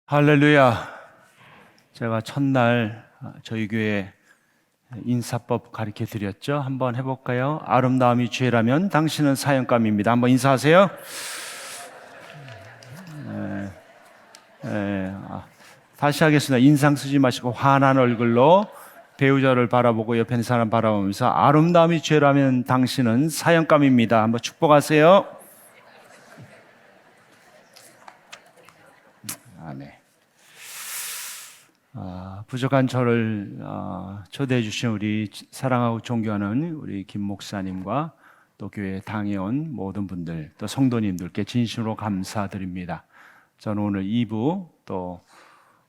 할렐루야. 제가 첫날 저희 교회 인사법 가르쳐 드렸죠. 한번 해볼까요? 아름다움이 죄라면 당신은 사형감입니다. 한번 인사하세요. 다시 하겠습니다. 인상 쓰지 마시고 환한 얼굴로 배우자를 바라보고 옆에 있는 사람 바라보면서 아름다움이 죄라면 당신은 사형감입니다. 한번 축복하세요. 아멘. 부족한 저를 초대해 주신 우리 사랑하고 존경하는 우리 김 목사님과 또 교회 당에 온 모든 분들 또 성도님들께 진심으로 감사드립니다. 저는 오늘 2부 또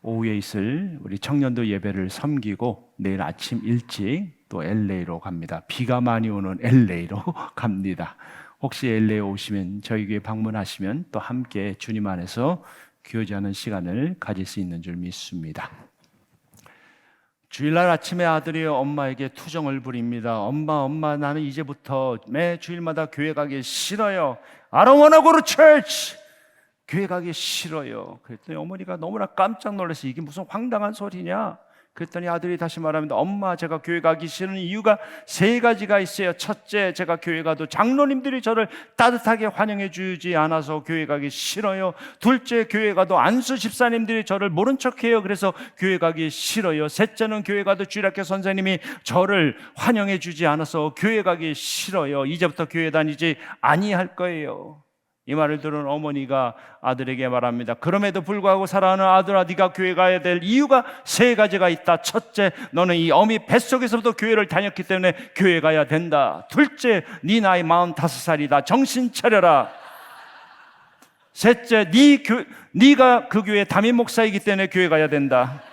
오후에 있을 우리 청년도 예배를 섬기고 내일 아침 일찍 또 LA로 갑니다. 비가 많이 오는 LA로 갑니다. 혹시 LA 오시면 저희 교회 방문하시면 또 함께 주님 안에서 교제하는 시간을 가질 수 있는 줄 믿습니다. 주일날 아침에 아들이 엄마에게 투정을 부립니다. 엄마, 나는 이제부터 매 주일마다 교회 가기 싫어요. I don't wanna go to church. 교회 가기 싫어요. 그랬더니 어머니가 너무나 깜짝 놀라서 이게 무슨 황당한 소리냐? 그랬더니 아들이 다시 말합니다. 엄마, 제가 교회 가기 싫은 이유가 3가지가 있어요. 첫째, 제가 교회 가도 장로님들이 저를 따뜻하게 환영해 주지 않아서 교회 가기 싫어요. 둘째, 교회 가도 안수 집사님들이 저를 모른 척해요. 그래서 교회 가기 싫어요. 셋째는 교회 가도 주일학교 선생님이 저를 환영해 주지 않아서 교회 가기 싫어요. 이제부터 교회 다니지 아니할 거예요. 이 말을 들은 어머니가 아들에게 말합니다. 그럼에도 불구하고 사랑하는 아들아, 네가 교회 가야 될 이유가 3가지가 있다. 첫째, 너는 이 어미 뱃속에서부터 교회를 다녔기 때문에 교회 가야 된다. 둘째, 네 나이 45살이다. 정신 차려라. 셋째, 네가 그 교회 담임 목사이기 때문에 교회 가야 된다.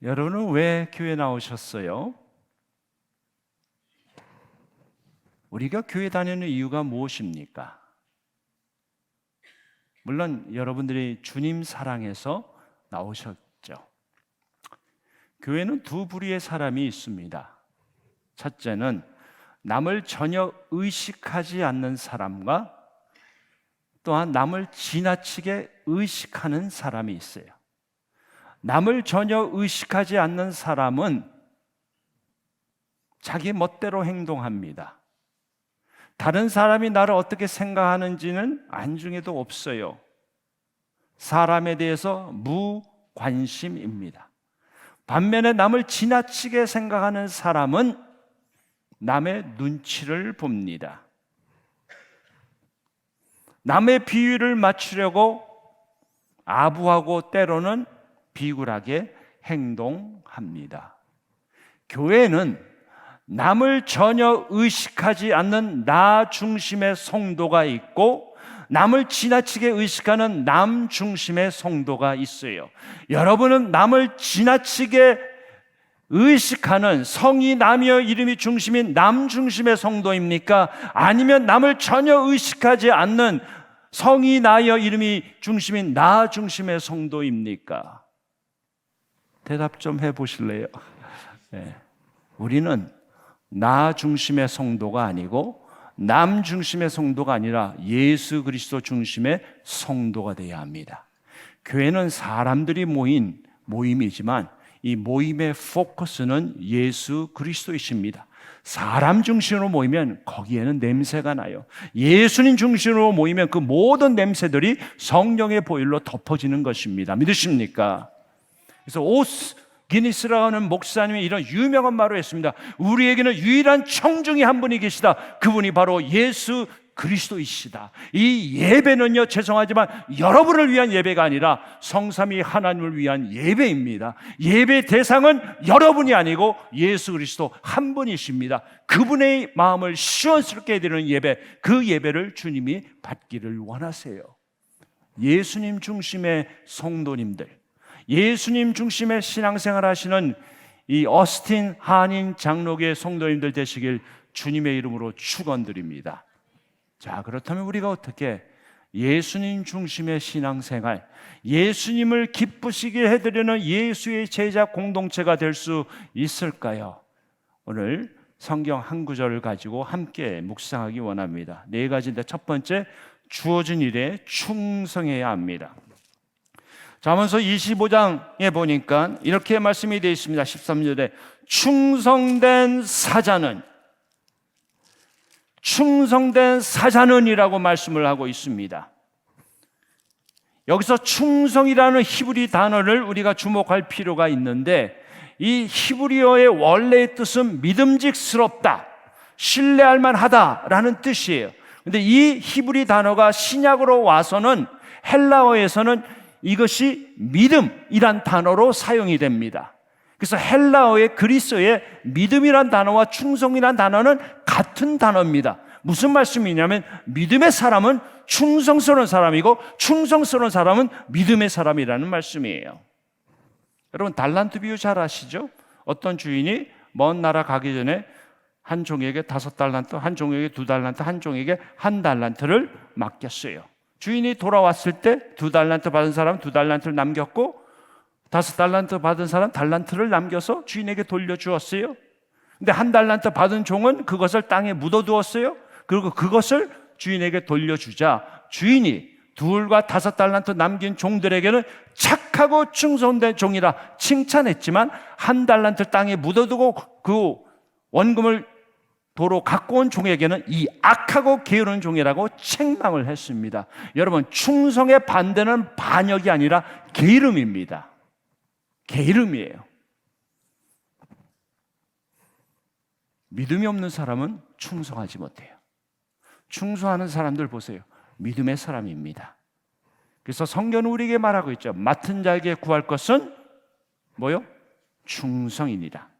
여러분은 왜 교회 나오셨어요? 우리가 교회 다니는 이유가 무엇입니까? 물론 여러분들이 주님 사랑해서 나오셨죠. 교회는 2부류의 사람이 있습니다. 첫째는 남을 전혀 의식하지 않는 사람과 또한 남을 지나치게 의식하는 사람이 있어요. 남을 전혀 의식하지 않는 사람은 자기 멋대로 행동합니다. 다른 사람이 나를 어떻게 생각하는지는 안중에도 없어요. 사람에 대해서 무관심입니다. 반면에 남을 지나치게 생각하는 사람은 남의 눈치를 봅니다. 남의 비위를 맞추려고 아부하고 때로는 비굴하게 행동합니다. 교회는 남을 전혀 의식하지 않는 나 중심의 성도가 있고 남을 지나치게 의식하는 남 중심의 성도가 있어요. 여러분은 남을 지나치게 의식하는 성이 남이여 이름이 중심인 남 중심의 성도입니까? 아니면 남을 전혀 의식하지 않는 성이 나여 이름이 중심인 나 중심의 성도입니까? 대답 좀 해보실래요? 네. 우리는 나 중심의 성도가 아니고 남 중심의 성도가 아니라 예수 그리스도 중심의 성도가 되어야 합니다. 교회는 사람들이 모인 모임이지만 이 모임의 포커스는 예수 그리스도이십니다. 사람 중심으로 모이면 거기에는 냄새가 나요. 예수님 중심으로 모이면 그 모든 냄새들이 성령의 보혈로 덮어지는 것입니다. 믿으십니까? 그래서 기니스라고 하는 목사님이 이런 유명한 말을 했습니다. 우리에게는 유일한 청중이 한 분이 계시다. 그분이 바로 예수 그리스도이시다. 이 예배는요, 죄송하지만 여러분을 위한 예배가 아니라 성삼위 하나님을 위한 예배입니다. 예배 대상은 여러분이 아니고 예수 그리스도 한 분이십니다. 그분의 마음을 시원스럽게 해드리는 예배, 그 예배를 주님이 받기를 원하세요. 예수님 중심의 성도님들, 예수님 중심의 신앙생활 하시는 이 어스틴 한인 장로교회 성도님들 되시길 주님의 이름으로 축원드립니다. 자, 그렇다면 우리가 어떻게 예수님 중심의 신앙생활, 예수님을 기쁘시게 해드리는 예수의 제자 공동체가 될 수 있을까요? 오늘 성경 한 구절을 가지고 함께 묵상하기 원합니다. 4가지인데 첫 번째, 주어진 일에 충성해야 합니다. 잠언서 25장에 보니까 이렇게 말씀이 되어 있습니다. 13절에 충성된 사자는이라고 말씀을 하고 있습니다. 여기서 충성이라는 히브리 단어를 우리가 주목할 필요가 있는데, 이 히브리어의 원래의 뜻은 믿음직스럽다, 신뢰할 만하다라는 뜻이에요. 근데 이 히브리 단어가 신약으로 와서는 헬라어에서는 이것이 믿음이란 단어로 사용이 됩니다. 그래서 헬라어의 그리스어의 믿음이란 단어와 충성이란 단어는 같은 단어입니다. 무슨 말씀이냐면 믿음의 사람은 충성스러운 사람이고 충성스러운 사람은 믿음의 사람이라는 말씀이에요. 여러분 달란트 비유 잘 아시죠? 어떤 주인이 먼 나라 가기 전에 한 종에게 5달란트, 한 종에게 2달란트, 한 종에게 1달란트를 맡겼어요. 주인이 돌아왔을 때 2달란트 받은 사람은 2달란트를 남겼고 5달란트 받은 사람 달란트를 남겨서 주인에게 돌려주었어요. 근데 1달란트 받은 종은 그것을 땅에 묻어두었어요. 그리고 그것을 주인에게 돌려주자 주인이 2과 5달란트 남긴 종들에게는 착하고 충성된 종이라 칭찬했지만 1달란트 땅에 묻어두고 그 원금을 도로 갖고 온 종에게는 이 악하고 게으른 종이라고 책망을 했습니다. 여러분, 충성의 반대는 반역이 아니라 게으름입니다. 게으름이에요. 믿음이 없는 사람은 충성하지 못해요. 충성하는 사람들 보세요. 믿음의 사람입니다. 그래서 성경은 우리에게 말하고 있죠. 맡은 자에게 구할 것은 뭐요? 충성이니라.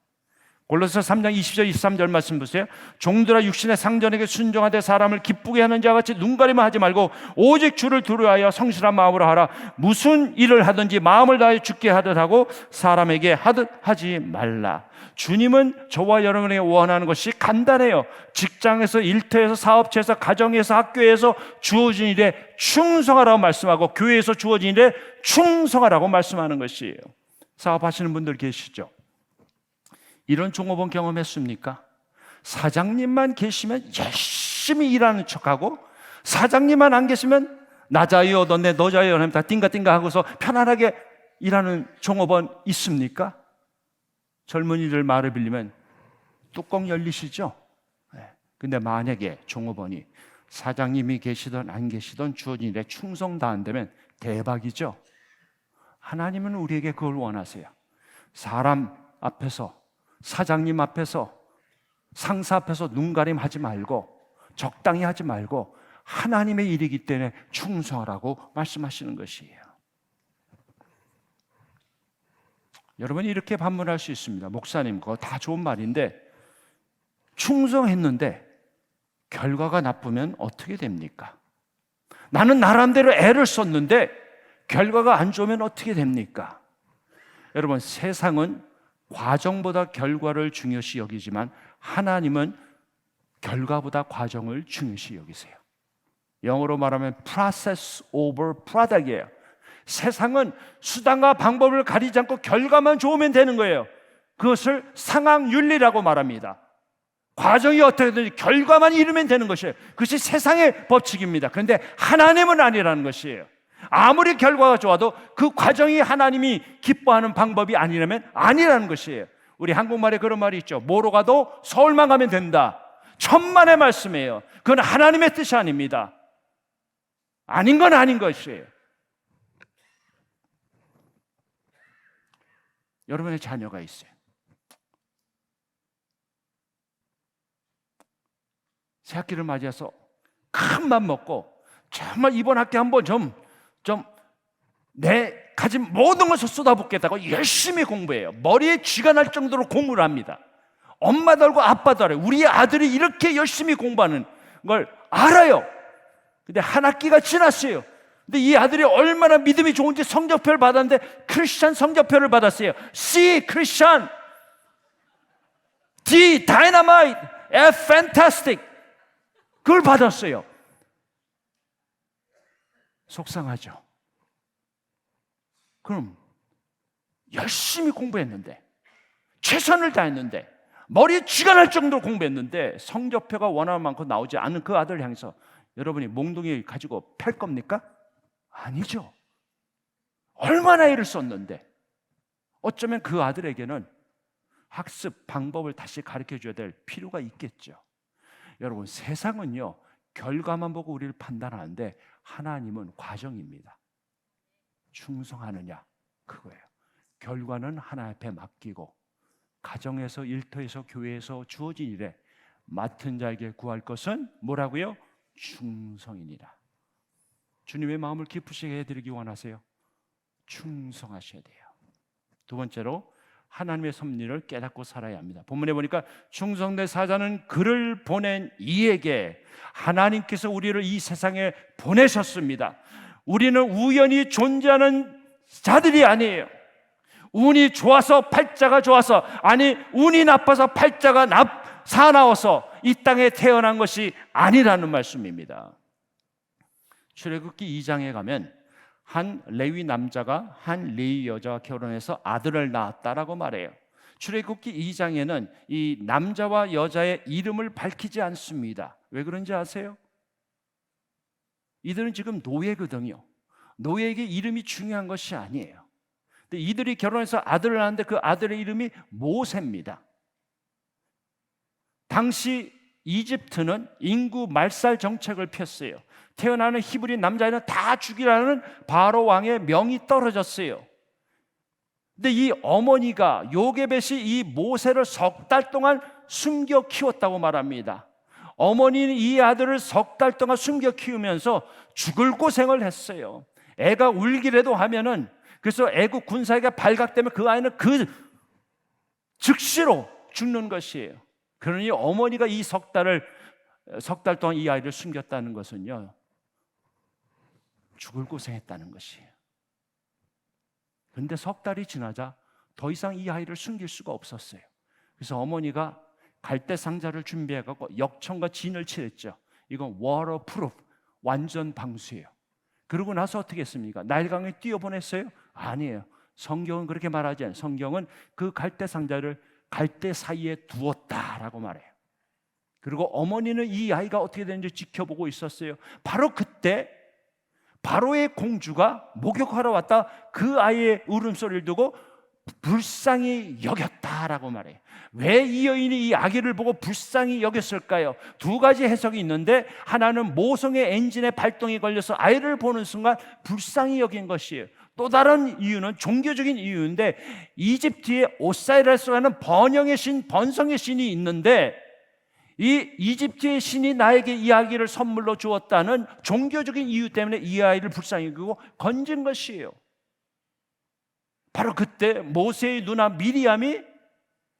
골로새서 3장 20절 23절 말씀 보세요. 종들아 육신의 상전에게 순종하되 사람을 기쁘게 하는 자와 같이 눈가리만 하지 말고 오직 주를 두려워하여 성실한 마음으로 하라. 무슨 일을 하든지 마음을 다해 주께 하듯 하고 사람에게 하듯 하지 말라. 주님은 저와 여러분에게 원하는 것이 간단해요. 직장에서, 일터에서, 사업체에서, 가정에서, 학교에서 주어진 일에 충성하라고 말씀하고 교회에서 주어진 일에 충성하라고 말씀하는 것이에요. 사업하시는 분들 계시죠? 이런 종업원 경험했습니까? 사장님만 계시면 열심히 일하는 척하고 사장님만 안 계시면 나 자유 너네 너 자유 하면 다 띵가띵가 하고서 편안하게 일하는 종업원 있습니까? 젊은이들 말을 빌리면 뚜껑 열리시죠? 근데 만약에 종업원이 사장님이 계시든 안 계시든 주어진 일에 충성 다한다면 대박이죠? 하나님은 우리에게 그걸 원하세요. 사람 앞에서, 사장님 앞에서, 상사 앞에서 눈가림 하지 말고 적당히 하지 말고 하나님의 일이기 때문에 충성하라고 말씀하시는 것이에요. 여러분이 이렇게 반문할 수 있습니다. 목사님, 그거 다 좋은 말인데 충성했는데 결과가 나쁘면 어떻게 됩니까? 나는 나름대로 애를 썼는데 결과가 안 좋으면 어떻게 됩니까? 여러분, 세상은 과정보다 결과를 중요시 여기지만 하나님은 결과보다 과정을 중요시 여기세요. 영어로 말하면 process over product이에요. 세상은 수단과 방법을 가리지 않고 결과만 좋으면 되는 거예요. 그것을 상황윤리라고 말합니다. 과정이 어떻게 되든지 결과만 이루면 되는 것이에요. 그것이 세상의 법칙입니다. 그런데 하나님은 아니라는 것이에요. 아무리 결과가 좋아도 그 과정이 하나님이 기뻐하는 방법이 아니라면 아니라는 것이에요. 우리 한국말에 그런 말이 있죠. 뭐로 가도 서울만 가면 된다. 천만의 말씀이에요. 그건 하나님의 뜻이 아닙니다. 아닌 건 아닌 것이에요. 여러분의 자녀가 있어요. 새 학기를 맞이해서 큰 맘 먹고 정말 이번 학기 한번 좀 내 가진 모든 것을 쏟아붓겠다고 열심히 공부해요. 머리에 쥐가 날 정도로 공부를 합니다. 엄마도 알고 아빠도 알아요. 우리 아들이 이렇게 열심히 공부하는 걸 알아요. 근데 한 학기가 지났어요. 근데 이 아들이 얼마나 믿음이 좋은지 성적표를 받았는데 크리스찬 성적표를 받았어요. C 크리스찬, D 다이너마이트, F fantastic 그걸 받았어요. 속상하죠. 그럼 열심히 공부했는데 최선을 다했는데 머리에 쥐가 날 정도로 공부했는데 성적표가 원하는 만큼 나오지 않은 그 아들을 향해서 여러분이 몽둥이 가지고 팰 겁니까? 아니죠. 얼마나 애를 썼는데. 어쩌면 그 아들에게는 학습 방법을 다시 가르쳐줘야 될 필요가 있겠죠. 여러분, 세상은요 결과만 보고 우리를 판단하는데 하나님은 과정입니다. 충성하느냐, 그거예요. 결과는 하나님 앞에 맡기고 가정에서, 일터에서, 교회에서 주어진 일에 맡은 자에게 구할 것은 뭐라고요? 충성이니라. 주님의 마음을 기쁘시게 해드리기 원하세요? 충성하셔야 돼요. 두 번째로 하나님의 섭리를 깨닫고 살아야 합니다. 본문에 보니까 충성된 사자는 그를 보낸 이에게, 하나님께서 우리를 이 세상에 보내셨습니다. 우리는 우연히 존재하는 자들이 아니에요. 운이 좋아서, 팔자가 좋아서, 아니 운이 나빠서 팔자가 사나워서 이 땅에 태어난 것이 아니라는 말씀입니다. 출애굽기 2장에 가면 한 레위 남자가 한 레위 여자와 결혼해서 아들을 낳았다라고 말해요. 출애굽기 2장에는 이 남자와 여자의 이름을 밝히지 않습니다. 왜 그런지 아세요? 이들은 지금 노예거든요. 노예에게 이름이 중요한 것이 아니에요. 근데 이들이 결혼해서 아들을 낳았는데 그 아들의 이름이 모세입니다. 당시 이집트는 인구 말살 정책을 폈어요. 태어나는 히브리 남자애는 다 죽이라는 바로 왕의 명이 떨어졌어요. 근데 이 어머니가 요게벳이 이 모세를 3달 동안 숨겨 키웠다고 말합니다. 어머니는 이 아들을 3달 동안 숨겨 키우면서 죽을 고생을 했어요. 애가 울기라도 하면은, 그래서 애국 군사에게 발각되면 그 아이는 그 즉시로 죽는 것이에요. 그러니 어머니가 이 3달 동안 이 아이를 숨겼다는 것은요, 죽을 고생했다는 것이에요. 그런데 3달이 지나자 더 이상 이 아이를 숨길 수가 없었어요. 그래서 어머니가 갈대 상자를 준비해갖고 역청과 진을 칠했죠. 이건 워터프루프, 완전 방수예요. 그러고 나서 어떻게 했습니까? 나일강에 띄워보냈어요? 아니에요. 성경은 그렇게 말하지 않아요. 성경은 그 갈대 상자를 갈대 사이에 두었다라고 말해요. 그리고 어머니는 이 아이가 어떻게 되는지 지켜보고 있었어요. 바로 그때 바로의 공주가 목욕하러 왔다 그 아이의 울음소리를 두고 불쌍히 여겼다라고 말해요. 왜 이 여인이 이 아기를 보고 불쌍히 여겼을까요? 두 가지 해석이 있는데, 하나는 모성의 엔진에 발동이 걸려서 아이를 보는 순간 불쌍히 여긴 것이에요. 또 다른 이유는 종교적인 이유인데, 이집트에 오사이라스라는 번영의 신, 번성의 신이 있는데, 이 이집트의 신이 나에게 이 아기를 선물로 주었다는 종교적인 이유 때문에 이 아이를 불쌍히 여기고 건진 것이에요. 바로 그때 모세의 누나 미리암이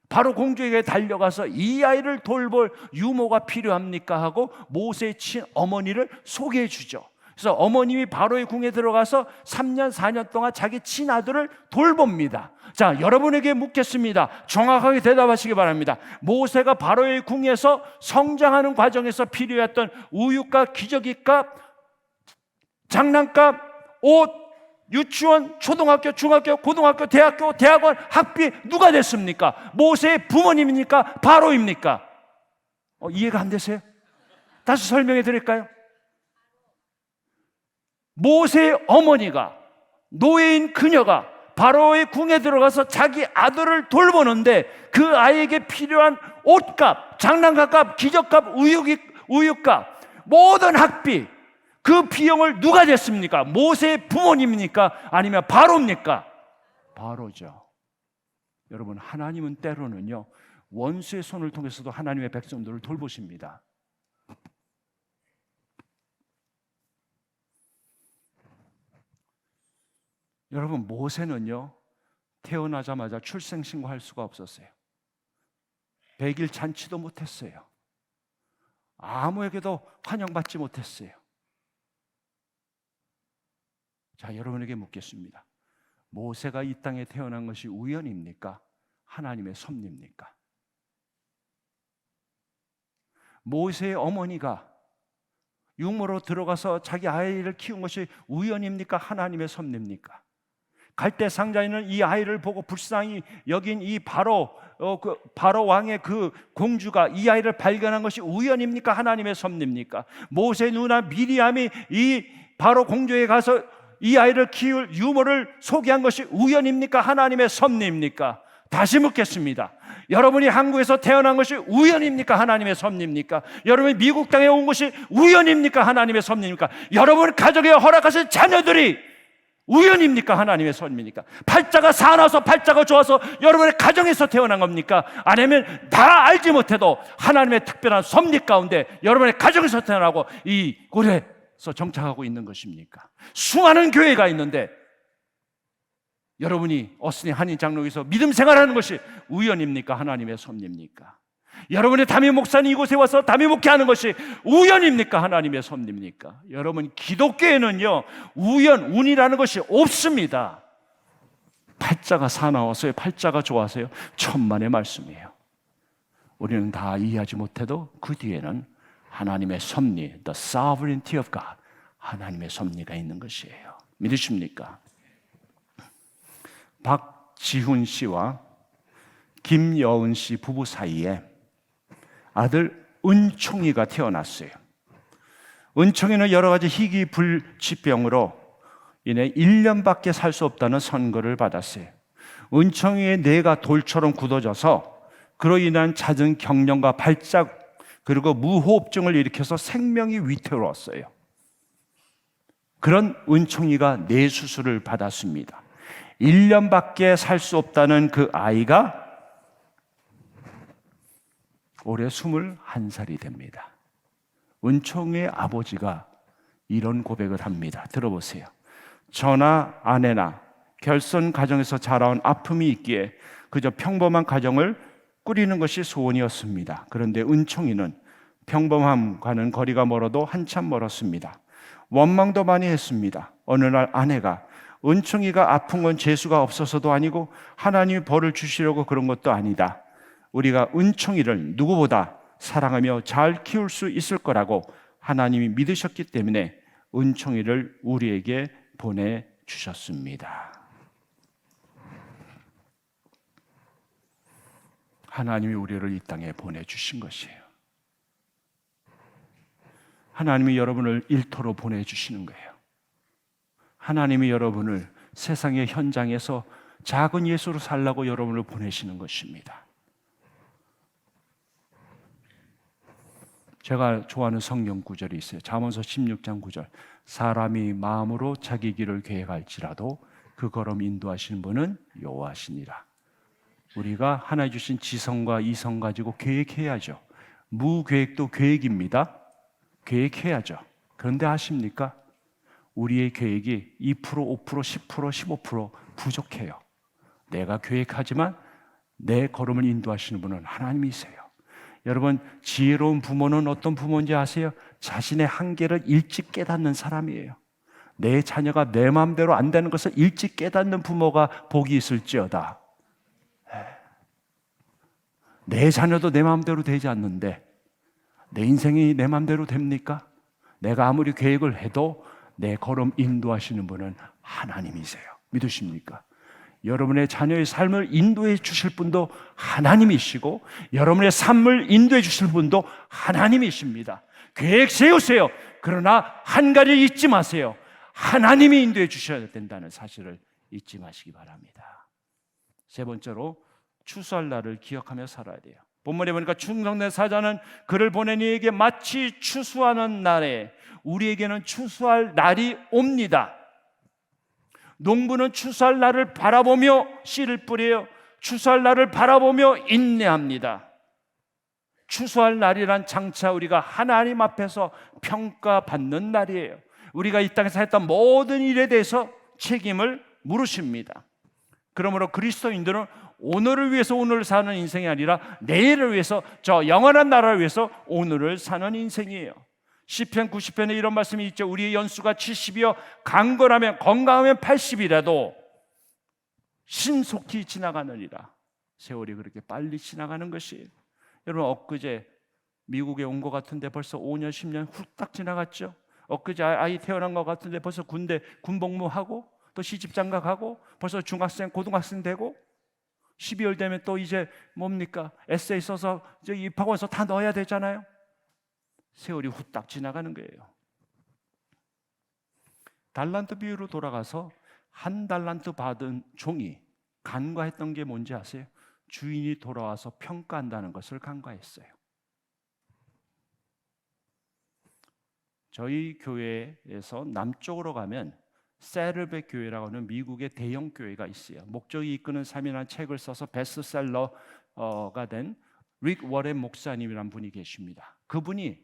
바로 공주에게 달려가서 이 아이를 돌볼 유모가 필요합니까 하고 모세의 친어머니를 소개해 주죠. 그래서 어머님이 바로의 궁에 들어가서 3년 4년 동안 자기 친아들을 돌봅니다. 자, 여러분에게 묻겠습니다. 정확하게 대답하시기 바랍니다. 모세가 바로의 궁에서 성장하는 과정에서 필요했던 우유값, 기저귀값, 장난감, 옷, 유치원, 초등학교, 중학교, 고등학교, 대학교, 대학원 학비 누가 냈습니까? 모세의 부모님입니까? 바로입니까? 이해가 안 되세요? 다시 설명해 드릴까요? 모세의 어머니가, 노예인 그녀가 바로의 궁에 들어가서 자기 아들을 돌보는데 그 아이에게 필요한 옷값, 장난감값, 기저값, 우유값, 모든 학비, 그 비용을 누가 냈습니까? 모세의 부모님입니까? 아니면 바로입니까? 바로죠. 여러분, 하나님은 때로는요, 원수의 손을 통해서도 하나님의 백성들을 돌보십니다. 여러분, 모세는요, 태어나자마자 출생신고할 수가 없었어요. 100일 잔치도 못했어요. 아무에게도 환영받지 못했어요. 자, 여러분에게 묻겠습니다. 모세가 이 땅에 태어난 것이 우연입니까? 하나님의 섭리입니까? 모세의 어머니가 유모로 들어가서 자기 아이를 키운 것이 우연입니까? 하나님의 섭리입니까? 갈대 상자에 있는 이 아이를 보고 불쌍히 여긴 이 바로 왕의 그 공주가 이 아이를 발견한 것이 우연입니까? 하나님의 섭리입니까? 모세 누나 미리암이 이 바로 공주에 가서 이 아이를 키울 유모를 소개한 것이 우연입니까? 하나님의 섭리입니까? 다시 묻겠습니다. 여러분이 한국에서 태어난 것이 우연입니까? 하나님의 섭리입니까? 여러분이 미국 땅에 온 것이 우연입니까? 하나님의 섭리입니까? 여러분 가정에 허락하신 자녀들이 우연입니까? 하나님의 섭리입니까? 팔자가 사나워서 팔자가 좋아서 여러분의 가정에서 태어난 겁니까? 아니면 다 알지 못해도 하나님의 특별한 섭리 가운데 여러분의 가정에서 태어나고 이 곳에서 정착하고 있는 것입니까? 수많은 교회가 있는데 여러분이 어스니 한인 장로에서 믿음 생활하는 것이 우연입니까? 하나님의 섭리입니까? 여러분의 담임 목사님 이곳에 와서 담임 목회하는 것이 우연입니까? 하나님의 섭리입니까? 여러분, 기독교에는요 운이라는 것이 없습니다. 팔자가 사나워서요, 팔자가 좋아서요, 천만의 말씀이에요. 우리는 다 이해하지 못해도 그 뒤에는 하나님의 섭리, the sovereignty of God, 하나님의 섭리가 있는 것이에요. 믿으십니까? 박지훈 씨와 김여은 씨 부부 사이에 아들 은총이가 태어났어요. 은총이는 여러 가지 희귀불치병으로 인해 1년밖에 살 수 없다는 선고를 받았어요. 은총이의 뇌가 돌처럼 굳어져서 그로 인한 잦은 경련과 발작 그리고 무호흡증을 일으켜서 생명이 위태로웠어요. 그런 은총이가 뇌 수술을 받았습니다. 1년밖에 살 수 없다는 그 아이가 올해 21살이 됩니다. 은총의 아버지가 이런 고백을 합니다. 들어보세요. 저나 아내나 결손 가정에서 자라온 아픔이 있기에 그저 평범한 가정을 꾸리는 것이 소원이었습니다. 그런데 은총이는 평범함과는 거리가 멀어도 한참 멀었습니다. 원망도 많이 했습니다. 어느 날 아내가 은총이가 아픈 건 재수가 없어서도 아니고 하나님이 벌을 주시려고 그런 것도 아니다. 우리가 은총이를 누구보다 사랑하며 잘 키울 수 있을 거라고 하나님이 믿으셨기 때문에 은총이를 우리에게 보내주셨습니다. 하나님이 우리를 이 땅에 보내주신 것이에요. 하나님이 여러분을 일터로 보내주시는 거예요. 하나님이 여러분을 세상의 현장에서 작은 예수로 살라고 여러분을 보내시는 것입니다. 제가 좋아하는 성경 구절이 있어요. 잠언서 16장 9절. 사람이 마음으로 자기 길을 계획할지라도 그 걸음 인도하시는 분은 여호와시니라. 우리가 하나님 주신 지성과 이성 가지고 계획해야죠. 무계획도 계획입니다. 계획해야죠. 그런데 아십니까? 우리의 계획이 2%, 5%, 10%, 15% 부족해요. 내가 계획하지만 내 걸음을 인도하시는 분은 하나님이세요. 여러분, 지혜로운 부모는 어떤 부모인지 아세요? 자신의 한계를 일찍 깨닫는 사람이에요. 내 자녀가 내 마음대로 안 되는 것을 일찍 깨닫는 부모가 복이 있을지어다. 내 자녀도 내 마음대로 되지 않는데 내 인생이 내 마음대로 됩니까? 내가 아무리 계획을 해도 내 걸음 인도하시는 분은 하나님이세요. 믿으십니까? 여러분의 자녀의 삶을 인도해 주실 분도 하나님이시고 여러분의 삶을 인도해 주실 분도 하나님이십니다. 계획 세우세요. 그러나 한 가지 잊지 마세요. 하나님이 인도해 주셔야 된다는 사실을 잊지 마시기 바랍니다. 세 번째로 추수할 날을 기억하며 살아야 돼요. 본문에 보니까 충성된 사자는 그를 보낸 이에게 마치 추수하는 날에 우리에게는 추수할 날이 옵니다. 농부는 추수할 날을 바라보며 씨를 뿌려요. 추수할 날을 바라보며 인내합니다. 추수할 날이란 장차 우리가 하나님 앞에서 평가받는 날이에요. 우리가 이 땅에서 했던 모든 일에 대해서 책임을 물으십니다. 그러므로 그리스도인들은 오늘을 위해서 오늘을 사는 인생이 아니라 내일을 위해서, 저 영원한 나라를 위해서 오늘을 사는 인생이에요. 시편 90편에 이런 말씀이 있죠. 우리의 연수가 70이요 강건하면 건강하면 80이라도 신속히 지나가느니라. 세월이 그렇게 빨리 지나가는 것이에요. 여러분, 엊그제 미국에 온 것 같은데 벌써 5년 10년 후딱 지나갔죠. 엊그제 아이 태어난 것 같은데 벌써 군대 군복무하고 또 시집장가 가고 벌써 중학생, 고등학생 되고 12월 되면 또 이제 뭡니까? 에세이 써서 이제 입학원서 다 넣어야 되잖아요. 세월이 후딱 지나가는 거예요. 달란트 비유로 돌아가서 한 달란트 받은 종이 간과했던 게 뭔지 아세요? 주인이 돌아와서 평가한다는 것을 간과했어요. 저희 교회에서 남쪽으로 가면 세르베 교회라고 하는 미국의 대형 교회가 있어요. 목적이 이끄는 삶이라는 책을 써서 베스트셀러가 된 릭 워렌 목사님이라는 분이 계십니다. 그분이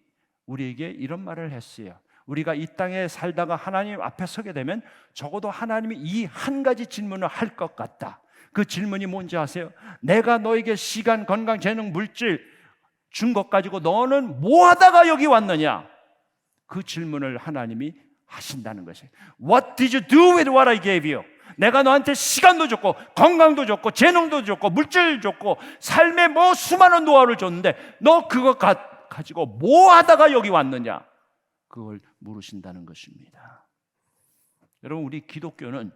우리에게 이런 말을 했어요. 우리가 이 땅에 살다가 하나님 앞에 서게 되면 적어도 하나님이 이 한 가지 질문을 할 것 같다. 그 질문이 뭔지 아세요? 내가 너에게 시간, 건강, 재능, 물질 준 것 가지고 너는 뭐 하다가 여기 왔느냐? 그 질문을 하나님이 하신다는 것이에요. What did you do with what I gave you? 내가 너한테 시간도 줬고 건강도 줬고 재능도 줬고 물질 줬고 삶에 뭐 수많은 노하우를 줬는데 너 그거 가지고 뭐 하다가 여기 왔느냐? 그걸 물으신다는 것입니다. 여러분, 우리 기독교는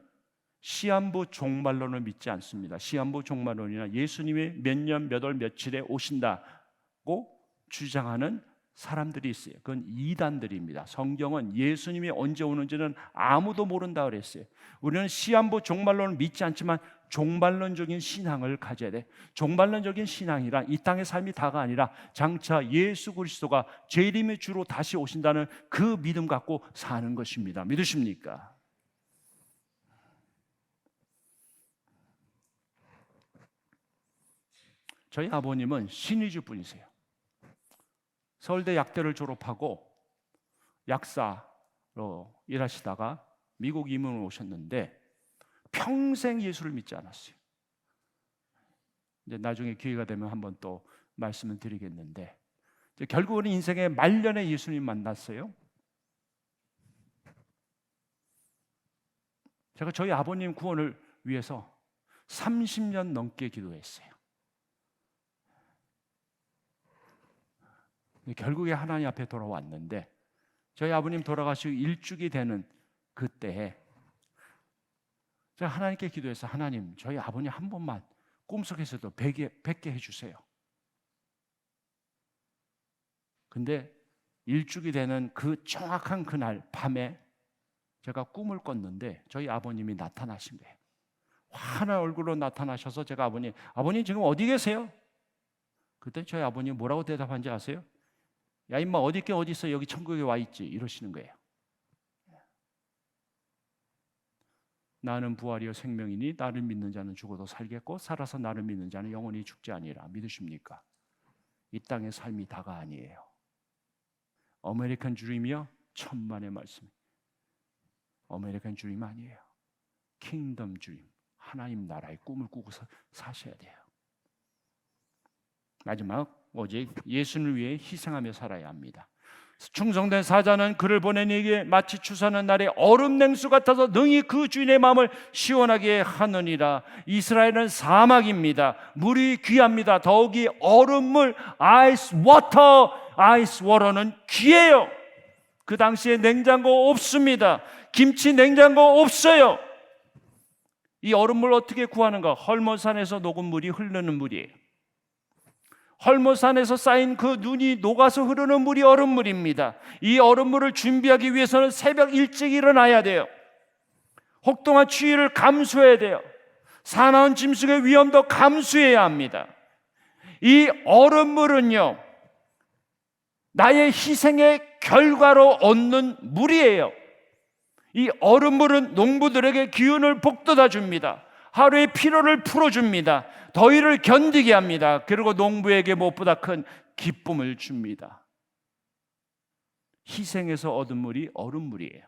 시한부 종말론을 믿지 않습니다. 시한부 종말론이나 예수님이 몇 년 몇 월 며칠에 오신다고 주장하는 사람들이 있어요. 그건 이단들입니다. 성경은 예수님이 언제 오는지는 아무도 모른다 그랬어요. 우리는 시한부 종말론을 믿지 않지만 종말론적인 신앙을 가져야 돼. 종말론적인 신앙이라 이 땅의 삶이 다가 아니라 장차 예수 그리스도가 재림의 주로 다시 오신다는 그 믿음 갖고 사는 것입니다. 믿으십니까? 저희 아버님은 신의주 분이세요. 서울대 약대를 졸업하고 약사로 일하시다가 미국 이민을 오셨는데 평생 예수를 믿지 않았어요. 이제 나중에 기회가 되면 한번 또 말씀을 드리겠는데 결국은 인생의 말년에 예수님 만났어요. 제가 저희 아버님 구원을 위해서 30년 넘게 기도했어요. 결국에 하나님 앞에 돌아왔는데 저희 아버님 돌아가시고 일주기 되는 그때에 제가 하나님께 기도해서 하나님, 저희 아버님 한 번만 꿈속에서도 뵙게 해주세요. 근데 일주기 되는 그 정확한 그날 밤에 제가 꿈을 꿨는데 저희 아버님이 나타나신 거예요. 환한 얼굴로 나타나셔서 제가 아버님 지금 어디 계세요? 그때 저희 아버님 뭐라고 대답한지 아세요? 야 임마 어디 있어? 여기 천국에 와 있지. 이러시는 거예요. 나는 부활이요 생명이니 나를 믿는 자는 죽어도 살겠고 살아서 나를 믿는 자는 영원히 죽지 아니라. 믿으십니까? 이 땅의 삶이 다가 아니에요. 아메리칸 드림이요 천만의 말씀. 아메리칸 드림 아니에요. 킹덤 드림. 하나님 나라의 꿈을 꾸고 사셔야 돼요. 마지막 오직 예수를 위해 희생하며 살아야 합니다. 충성된 사자는 그를 보낸 이에게 마치 추수하는 날에 얼음 냉수 같아서 능히 그 주인의 마음을 시원하게 하느니라. 이스라엘은 사막입니다. 물이 귀합니다. 더욱이 얼음물 아이스 워터는 귀해요. 그 당시에 냉장고 없습니다. 김치 냉장고 없어요. 이 얼음물 어떻게 구하는가? 헐모산에서 녹은 물이 흐르는 물이에요. 헐모산에서 쌓인 그 눈이 녹아서 흐르는 물이 얼음물입니다. 이 얼음물을 준비하기 위해서는 새벽 일찍 일어나야 돼요. 혹독한 추위를 감수해야 돼요. 사나운 짐승의 위험도 감수해야 합니다. 이 얼음물은요, 나의 희생의 결과로 얻는 물이에요. 이 얼음물은 농부들에게 기운을 북돋아 줍니다. 하루의 피로를 풀어줍니다. 더위를 견디게 합니다. 그리고 농부에게 무엇보다 큰 기쁨을 줍니다. 희생에서 얻은 물이 얼음물이에요.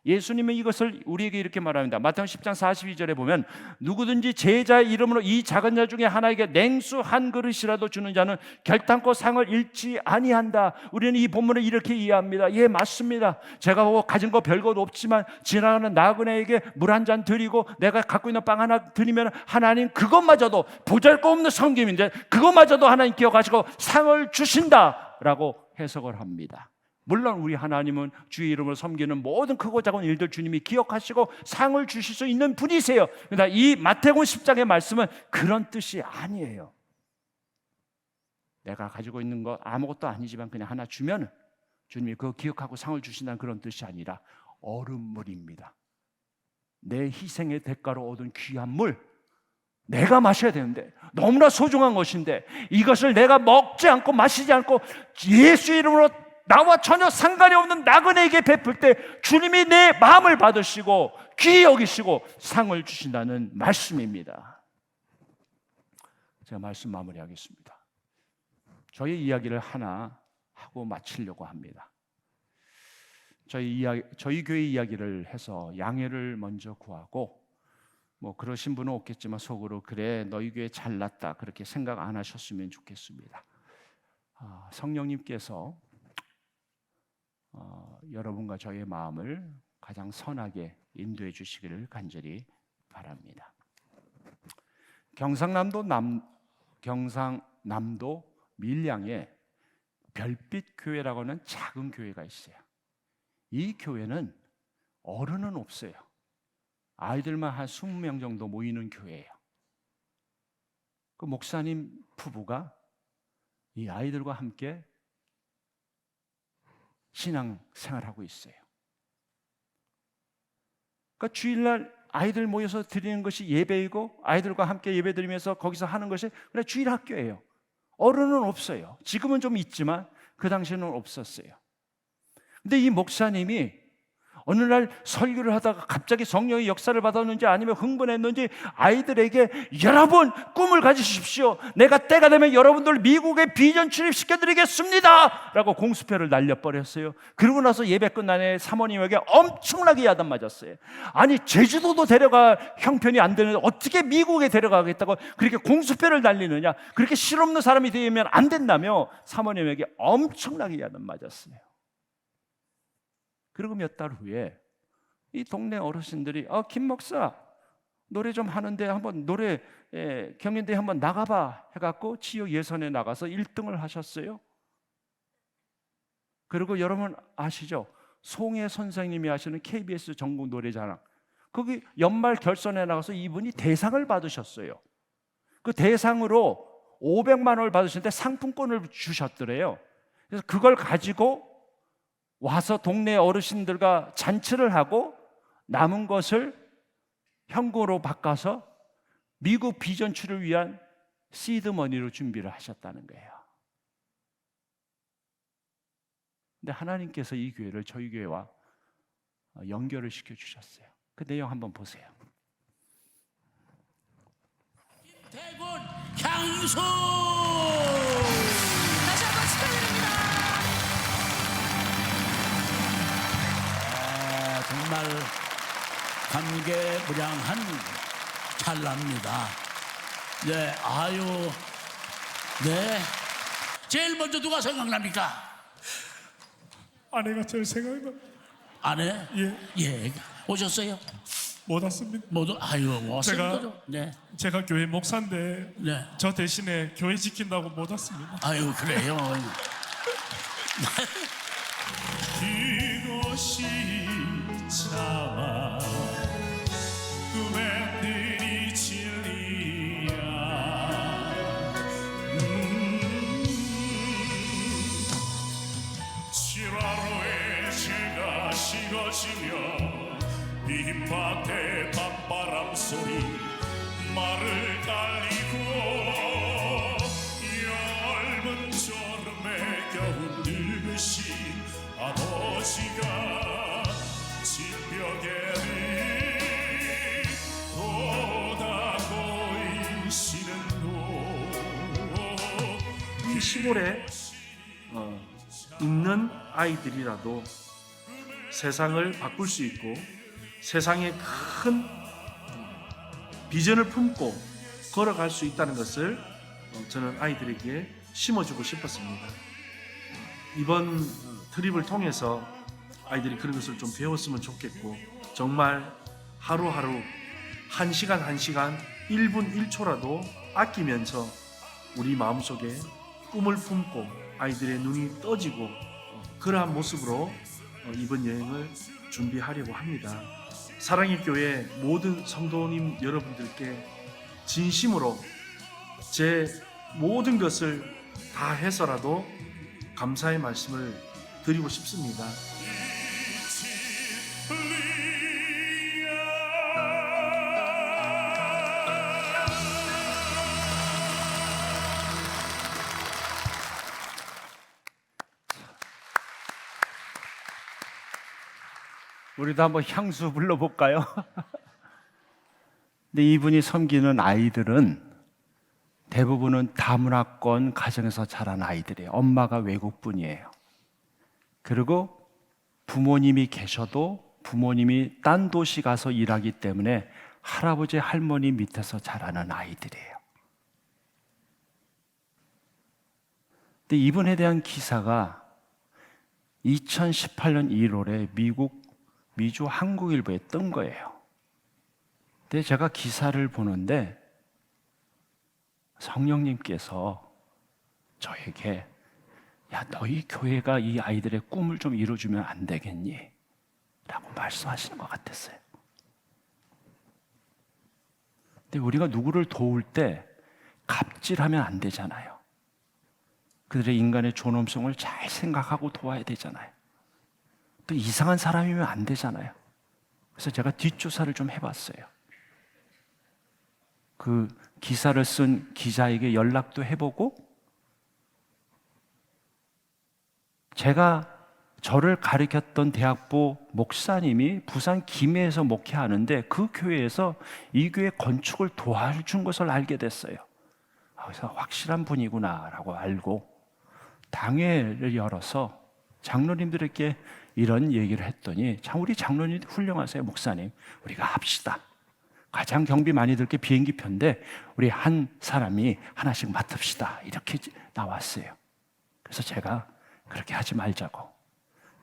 예수님은 이것을 우리에게 이렇게 말합니다. 마태복음 10장 42절에 보면 누구든지 제자의 이름으로 이 작은 자 중에 하나에게 냉수 한 그릇이라도 주는 자는 결단코 상을 잃지 아니한다. 우리는 이 본문을 이렇게 이해합니다. 예, 맞습니다. 제가 뭐 가진 거 별것 없지만 지나가는 나그네에게 물 한 잔 드리고 내가 갖고 있는 빵 하나 드리면 하나님 그것마저도 보잘것없는 섬김인데 그것마저도 하나님 기억하시고 상을 주신다라고 해석을 합니다. 물론 우리 하나님은 주의 이름으로 섬기는 모든 크고 작은 일들 주님이 기억하시고 상을 주실 수 있는 분이세요. 그러나 이 마태복음 10장의 말씀은 그런 뜻이 아니에요. 내가 가지고 있는 거 아무것도 아니지만 그냥 하나 주면 주님이 그거 기억하고 상을 주신다는 그런 뜻이 아니라 얼음물입니다. 내 희생의 대가로 얻은 귀한 물, 내가 마셔야 되는데 너무나 소중한 것인데 이것을 내가 먹지 않고 마시지 않고 예수 이름으로 나와 전혀 상관이 없는 나그네에게 베풀 때 주님이 내 마음을 받으시고 귀히 여기시고 상을 주신다는 말씀입니다. 제가 말씀 마무리하겠습니다. 저희 이야기를 하나 하고 마치려고 합니다. 저희 교회 이야기를 해서 양해를 먼저 구하고, 뭐 그러신 분은 없겠지만 속으로 그래 너희 교회 잘났다 그렇게 생각 안 하셨으면 좋겠습니다. 성령님께서 여러분과 저의 마음을 가장 선하게 인도해 주시기를 간절히 바랍니다. 경상남도 밀양에 별빛교회라고 하는 작은 교회가 있어요. 이 교회는 어른은 없어요. 아이들만 한 20명 정도 모이는 교회예요. 그 목사님 부부가 이 아이들과 함께 신앙 생활하고 있어요. 그러니까 주일날 아이들 모여서 드리는 것이 예배이고 아이들과 함께 예배 드리면서 거기서 하는 것이 그냥 주일 학교예요. 어른은 없어요. 지금은 좀 있지만 그 당시에는 없었어요. 근데 이 목사님이 어느 날 설교를 하다가 갑자기 성령의 역사를 받았는지 아니면 흥분했는지 아이들에게 여러분 꿈을 가지십시오. 내가 때가 되면 여러분들 미국에 비전 출입시켜드리겠습니다 라고 공수표를 날려버렸어요. 그러고 나서 예배 끝나네 사모님에게 엄청나게 야단 맞았어요. 아니 제주도도 데려갈 형편이 안 되는데 어떻게 미국에 데려가겠다고 그렇게 공수표를 날리느냐, 그렇게 실없는 사람이 되면 안 된다며 사모님에게 엄청나게 야단 맞았어요. 그리고 몇 달 후에 이 동네 어르신들이 김 목사 노래 좀 하는데 한번 노래 경연대회 한번 나가봐 해갖고 지역 예선에 나가서 1등을 하셨어요. 그리고 여러분 아시죠? 송혜 선생님이 하시는 KBS 전국 노래자랑 거기 연말 결선에 나가서 이분이 대상을 받으셨어요. 그 대상으로 500만 원을 받으셨는데 상품권을 주셨더래요. 그래서 그걸 가지고 와서 동네 어르신들과 잔치를 하고 남은 것을 현금으로 바꿔서 미국 비전 출을 위한 시드머니로 준비를 하셨다는 거예요. 근데 하나님께서 이 교회를 저희 교회와 연결을 시켜주셨어요. 그 내용 한번 보세요. 대군 향수 다시 한번 축하드립니다. 정말 감개무량한 찰나입니다. 네, 아유, 네. 제일 먼저 누가 생각납니까? 아내가 제일 생각나. 아내? 예. 오셨어요? 못 왔습니다. 모두 아유, 왔습니다. 네. 제가 교회 목사인데 네. 저 대신에 교회 지킨다고 못 왔습니다. 아유, 그래요. 이곳이 차와 꿈의 들이 진리야. 7월호에 제가 식어지며 빈밭에 밤바람 소리 말을 달리고 얇은 졸음에 겨우 늙으신 아버지가 집벽에는 이 시골에 있는 아이들이라도 세상을 바꿀 수 있고 세상에 큰 비전을 품고 걸어갈 수 있다는 것을 저는 아이들에게 심어주고 싶었습니다. 이번 트립을 통해서 아이들이 그런 것을 좀 배웠으면 좋겠고, 정말 하루하루 1시간 1시간 1분 1초라도 아끼면서 우리 마음속에 꿈을 품고 아이들의 눈이 떠지고 그러한 모습으로 이번 여행을 준비하려고 합니다. 사랑의 교회 모든 성도님 여러분들께 진심으로 제 모든 것을 다 해서라도 감사의 말씀을 드리고 싶습니다. 우리도 한번 향수 불러볼까요? 근데 이분이 섬기는 아이들은 대부분은 다문화권 가정에서 자란 아이들이에요. 엄마가 외국분이에요. 그리고 부모님이 계셔도 부모님이 딴 도시 가서 일하기 때문에 할아버지 할머니 밑에서 자라는 아이들이에요. 근데 이분에 대한 기사가 2018년 1월에 미주 한국일보에 뜬 거예요. 근데 제가 기사를 보는데 성령님께서 저에게 야, 너희 교회가 이 아이들의 꿈을 좀 이루어주면 안 되겠니? 라고 말씀하시는 것 같았어요. 근데 우리가 누구를 도울 때 갑질하면 안 되잖아요. 그들의 인간의 존엄성을 잘 생각하고 도와야 되잖아요. 또 이상한 사람이면 안 되잖아요. 그래서 제가 뒷조사를 좀 해봤어요. 그 기사를 쓴 기자에게 연락도 해보고, 제가 저를 가르쳤던 대학부 목사님이 부산 김해에서 목회하는데 그 교회에서 이 교회 건축을 도와준 것을 알게 됐어요. 그래서 확실한 분이구나라고 알고 당회를 열어서 장로님들에게 이런 얘기를 했더니, 참 우리 장로님 훌륭하세요. 목사님, 우리가 합시다. 가장 경비 많이 들 게 비행기 편인데 우리 한 사람이 하나씩 맡읍시다. 이렇게 나왔어요. 그래서 제가 그렇게 하지 말자고,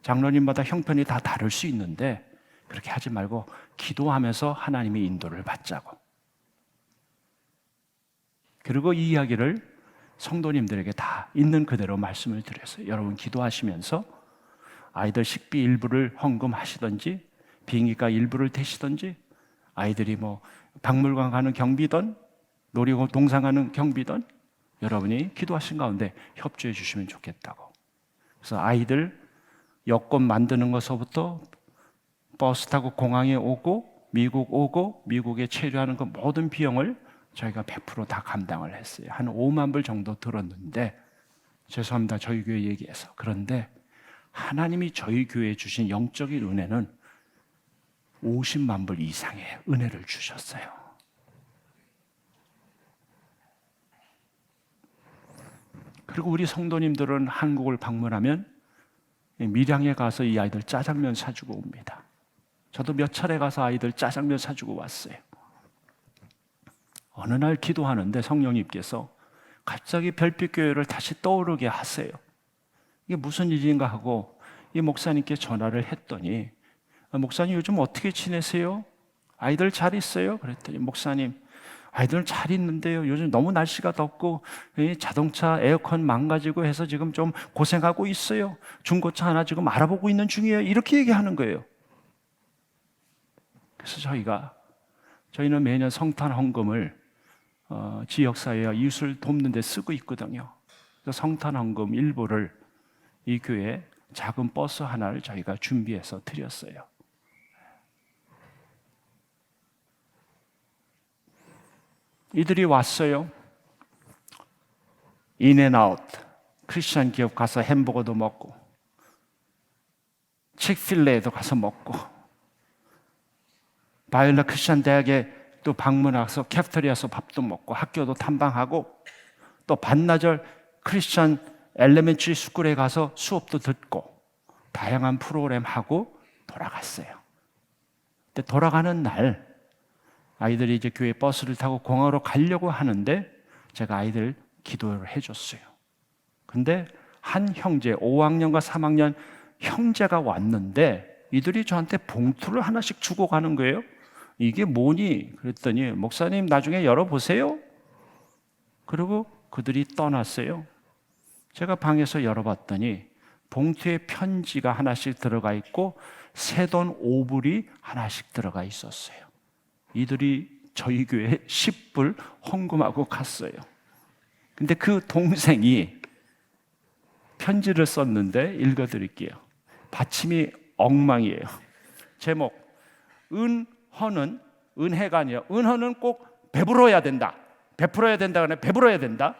장로님마다 형편이 다 다를 수 있는데 그렇게 하지 말고 기도하면서 하나님의 인도를 받자고. 그리고 이 이야기를 성도님들에게 다 있는 그대로 말씀을 드렸어요. 여러분 기도하시면서 아이들 식비 일부를 헌금하시든지 비행기가 일부를 대시든지, 아이들이 뭐 박물관 가는 경비든 놀이동산 가는 경비든 여러분이 기도하신 가운데 협조해 주시면 좋겠다고. 그래서 아이들 여권 만드는 것서부터 버스 타고 공항에 오고 미국 오고 미국에 체류하는 그 모든 비용을 저희가 100% 다 감당을 했어요. 한 5만 불 정도 들었는데, 죄송합니다. 저희 교회 얘기해서. 그런데 하나님이 저희 교회에 주신 영적인 은혜는 50만 불 이상의 은혜를 주셨어요. 그리고 우리 성도님들은 한국을 방문하면 밀양에 가서 이 아이들 짜장면 사주고 옵니다. 저도 몇 차례 가서 아이들 짜장면 사주고 왔어요. 어느 날 기도하는데 성령님께서 갑자기 별빛교회를 다시 떠오르게 하세요. 이게 무슨 일인가 하고 이 목사님께 전화를 했더니, 목사님 요즘 어떻게 지내세요? 아이들 잘 있어요? 그랬더니, 목사님 아이들 잘 있는데요, 요즘 너무 날씨가 덥고 자동차 에어컨 망가지고 해서 지금 좀 고생하고 있어요. 중고차 하나 지금 알아보고 있는 중이에요. 이렇게 얘기하는 거예요. 그래서 저희는 매년 성탄 헌금을 지역사회와 이웃을 돕는 데 쓰고 있거든요. 그래서 성탄 헌금 일부를 이 교회에 작은 버스 하나를 저희가 준비해서 드렸어요. 이들이 왔어요. 인앤아웃 크리스천 기업 가서 햄버거도 먹고, 칙필레에도 가서 먹고, 바이올라 크리스천 대학에 또 방문해서 캐프테리아에서 밥도 먹고, 학교도 탐방하고, 또 반나절 크리스천 엘레멘터리 스쿨에 가서 수업도 듣고 다양한 프로그램 하고 돌아갔어요. 근데 돌아가는 날 아이들이 이제 교회 버스를 타고 공항으로 가려고 하는데 제가 아이들 기도를 해줬어요. 근데 한 형제, 5학년과 3학년 형제가 왔는데 이들이 저한테 봉투를 하나씩 주고 가는 거예요. 이게 뭐니? 그랬더니, 목사님 나중에 열어보세요. 그리고 그들이 떠났어요. 제가 방에서 열어봤더니 봉투에 편지가 하나씩 들어가 있고 새돈 5불이 하나씩 들어가 있었어요. 이들이 저희 교회에 10불 헌금하고 갔어요. 근데 그 동생이 편지를 썼는데 읽어드릴게요. 받침이 엉망이에요. 제목, 은허는, 은혜가 아니라 은허는 꼭 베풀어야 된다. 베풀어야 된다. 그러네. 베풀어야 된다.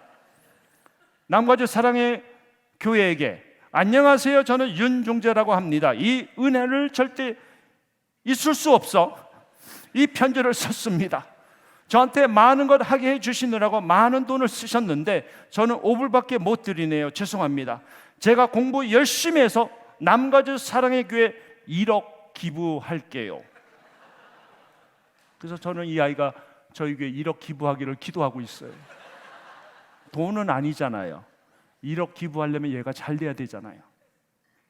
남가주 사랑의 교회에게 안녕하세요. 저는 윤종재라고 합니다. 이 은혜를 절대 있을 수 없어. 이 편지를 썼습니다. 저한테 많은 것 하게 해주시느라고 많은 돈을 쓰셨는데 저는 5불밖에 못 드리네요. 죄송합니다. 제가 공부 열심히 해서 남가주 사랑의 교회 1억 기부할게요. 그래서 저는 이 아이가 저희 교회 1억 기부하기를 기도하고 있어요. 돈은 아니잖아요. 1억 기부하려면 얘가 잘 돼야 되잖아요.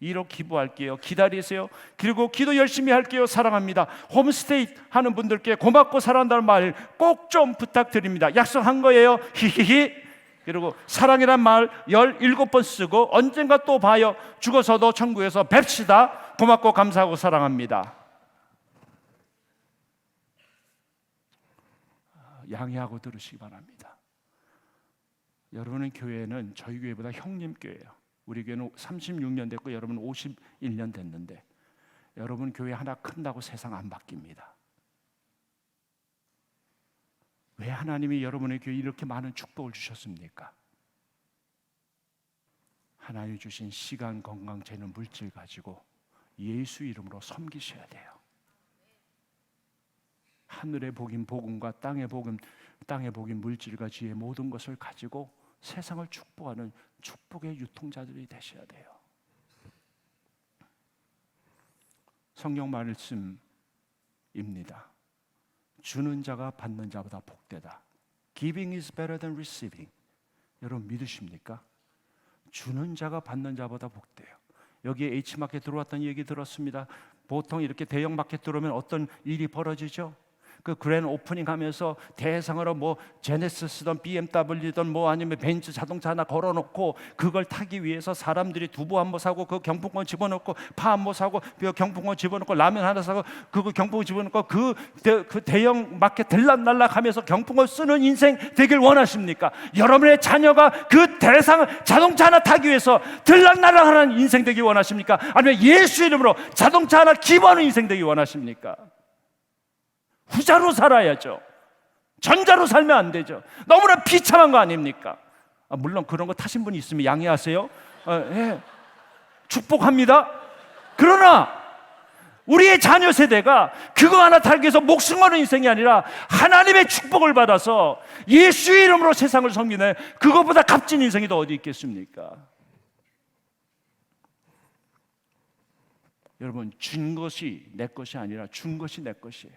1억 기부할게요. 기다리세요. 그리고 기도 열심히 할게요. 사랑합니다. 홈스테이 하는 분들께 고맙고 사랑한다는 말 꼭 좀 부탁드립니다. 약속한 거예요. 히히히. 그리고 사랑이란 말 17번 쓰고 언젠가 또 봐요. 죽어서도 천국에서 뵙시다. 고맙고 감사하고 사랑합니다. 양해하고 들으시기 바랍니다. 여러분의 교회는 저희 교회보다 형님 교회예요. 우리 교회는 36년 됐고 여러분 51년 됐는데 여러분 교회 하나 큰다고 세상 안 바뀝니다. 왜 하나님이 여러분의 교회에 이렇게 많은 축복을 주셨습니까? 하나님이 주신 시간, 건강, 재능, 물질 가지고 예수 이름으로 섬기셔야 돼요. 하늘의 복인 복음과 땅의 복인 물질과 지혜 모든 것을 가지고 세상을 축복하는 축복의 유통자들이 되셔야 돼요. 성경 말씀입니다. 주는 자가 받는 자보다 복되다. Giving is better than receiving. 여러분 믿으십니까? 주는 자가 받는 자보다 복돼요. 여기에 H마켓 들어왔던 얘기 들었습니다. 보통 이렇게 대형 마켓 들어오면 어떤 일이 벌어지죠? 그 그랜 오프닝 하면서 대상으로 뭐 제네시스든 BMW든 뭐 아니면 벤츠 자동차 하나 걸어놓고 그걸 타기 위해서 사람들이 두부 한 모 사고 그 경품권 집어넣고 파 한 모 사고 그 경품권 집어넣고 라면 하나 사고 그거 경품권 집어넣고 그 대형 마켓 들락날락 하면서 경품권 쓰는 인생 되길 원하십니까? 여러분의 자녀가 그 대상을 자동차 하나 타기 위해서 들락날락 하는 인생 되길 원하십니까? 아니면 예수 이름으로 자동차 하나 기부하는 인생 되길 원하십니까? 후자로 살아야죠. 전자로 살면 안 되죠. 너무나 비참한 거 아닙니까? 물론 그런 거 타신 분이 있으면 양해하세요. 예. 축복합니다. 그러나 우리의 자녀 세대가 그거 하나 달기 위해서 목숨 거는 인생이 아니라 하나님의 축복을 받아서 예수의 이름으로 세상을 섬기는 그것보다 값진 인생이 더 어디 있겠습니까? 여러분, 준 것이 내 것이 아니라 준 것이 내 것이에요.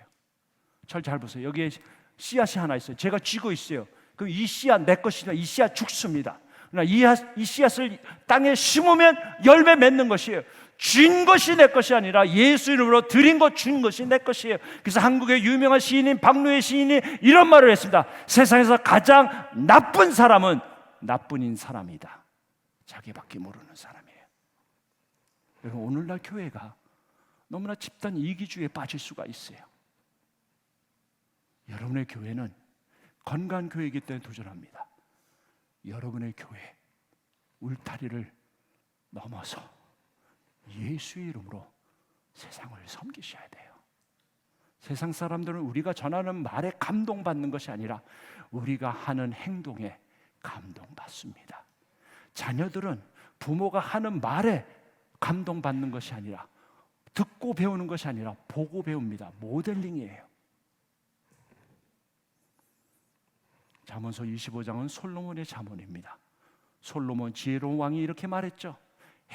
잘 보세요. 여기에 씨앗이 하나 있어요. 제가 쥐고 있어요. 그럼 이 씨앗 내 것이다. 이 씨앗 죽습니다. 그러나 이 씨앗을 땅에 심으면 열매 맺는 것이에요. 준 것이 내 것이 아니라 예수 이름으로 드린 것, 준 것이 내 것이에요. 그래서 한국의 유명한 시인인 박노해 시인이 이런 말을 했습니다. 세상에서 가장 나쁜 사람은 나뿐인 사람이다. 자기밖에 모르는 사람이에요. 여러분, 오늘날 교회가 너무나 집단 이기주의에 빠질 수가 있어요. 여러분의 교회는 건강한 교회이기 때문에 도전합니다. 여러분의 교회 울타리를 넘어서 예수의 이름으로 세상을 섬기셔야 돼요. 세상 사람들은 우리가 전하는 말에 감동받는 것이 아니라 우리가 하는 행동에 감동받습니다. 자녀들은 부모가 하는 말에 감동받는 것이 아니라 듣고 배우는 것이 아니라 보고 배웁니다. 모델링이에요. 잠언서 25장은 솔로몬의 잠언입니다. 솔로몬 지혜로운 왕이 이렇게 말했죠.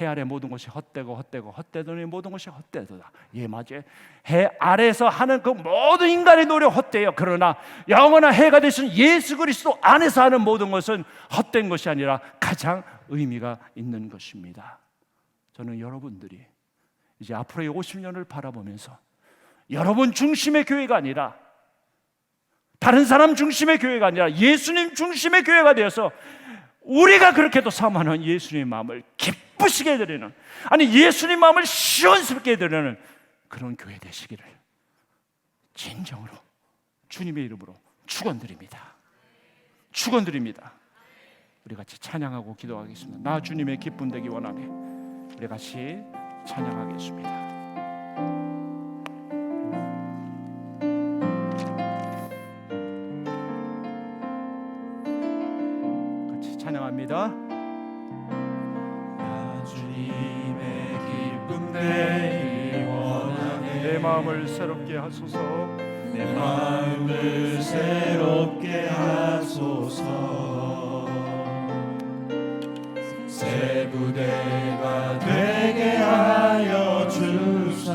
해 아래 모든 것이 헛되고 헛되더니 모든 것이 헛되도다. 예, 맞아요. 해 아래에서 하는 그 모든 인간의 노력 헛되요. 그러나 영원한 해가 되신 예수 그리스도 안에서 하는 모든 것은 헛된 것이 아니라 가장 의미가 있는 것입니다. 저는 여러분들이 이제 앞으로의 50년을 바라보면서 여러분 중심의 교회가 아니라 다른 사람 중심의 교회가 아니라 예수님 중심의 교회가 되어서 우리가 그렇게도 사모하는 예수님의 마음을 기쁘게 기쁘시게 해드리는, 아니 예수님 마음을 시원스럽게 해드리는 그런 교회 되시기를 진정으로 주님의 이름으로 축원드립니다. 축원드립니다. 우리 같이 찬양하고 기도하겠습니다. 나 주님의 기쁨 되기 원하네. 우리 같이 찬양하겠습니다. 같이 찬양합니다. 나 주님의 기쁨 되기 원하네. 내 마음을 새롭게 하소서. 내 마음을 새롭게 하소서. 새 부대가 되게 하여 주사.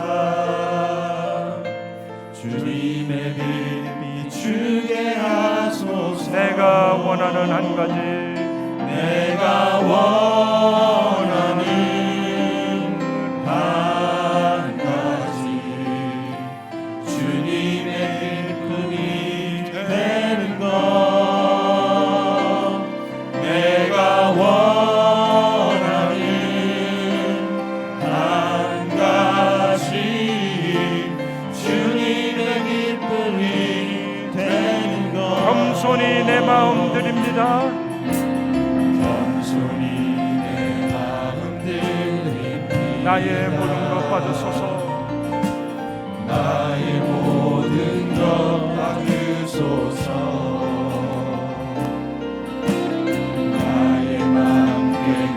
주님의 빛 비추게 하소서. 내가 원하는 한 가지, 내가 원하는 한 가지, 주님의 기쁨이 되는 것. 내가 원하는 한 가지, 주님의 기쁨이 되는 것. 겸손히 내 마음 드립니다. 겸손히 내 마음 드립니다. 나의 모든 것 받으소서. 나의 모든 것 받으소서. 나의 마음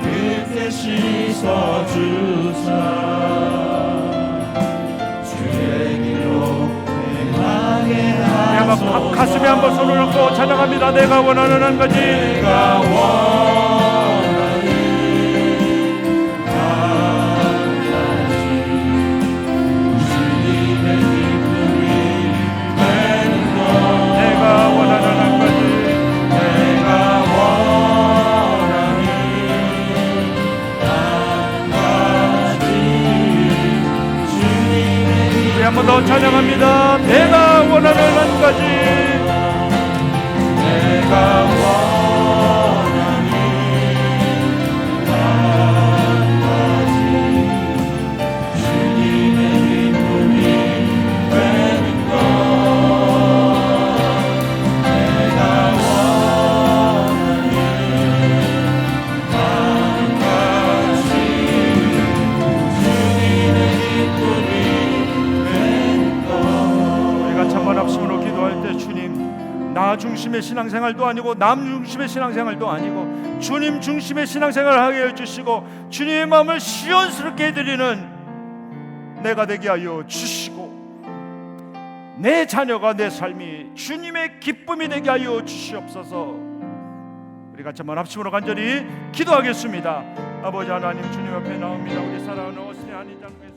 깨끗게 씻어주사. 주의 길로 행하게 하소서. 가슴에 한번 손을 얹고 찬양합니다. 내가 원하는 한 가지, 내가 원하는 한 가지, 주님의 기쁨이 되는 것. 내가 원하는 한 가지, 내가 원하는 한 가지, 주님의 기쁨이. 우리 한 번 더 찬양합니다. 내가 원하는 한 가지, 내가 원하는 한 가지, 주님의 기쁨이 되는 것. 내가 원하는 한 가지, 주님의 기쁨이 되는 것. 우리가 참만 합심으로 기도할 때, 주님, 나 중심의 신앙생활도 아니고 남 중심의 신앙생활도 아니고 주님 중심의 신앙생활을 하게 해주시고 주님의 마음을 시원스럽게 해드리는 내가 되게 하여 주시고, 내 자녀가, 내 삶이 주님의 기쁨이 되게 하여 주시옵소서. 우리 같이 한번 합심으로 간절히 기도하겠습니다. 아버지 하나님, 주님 앞에 나옵니다. 우리 사랑하는 어린이 한인장로의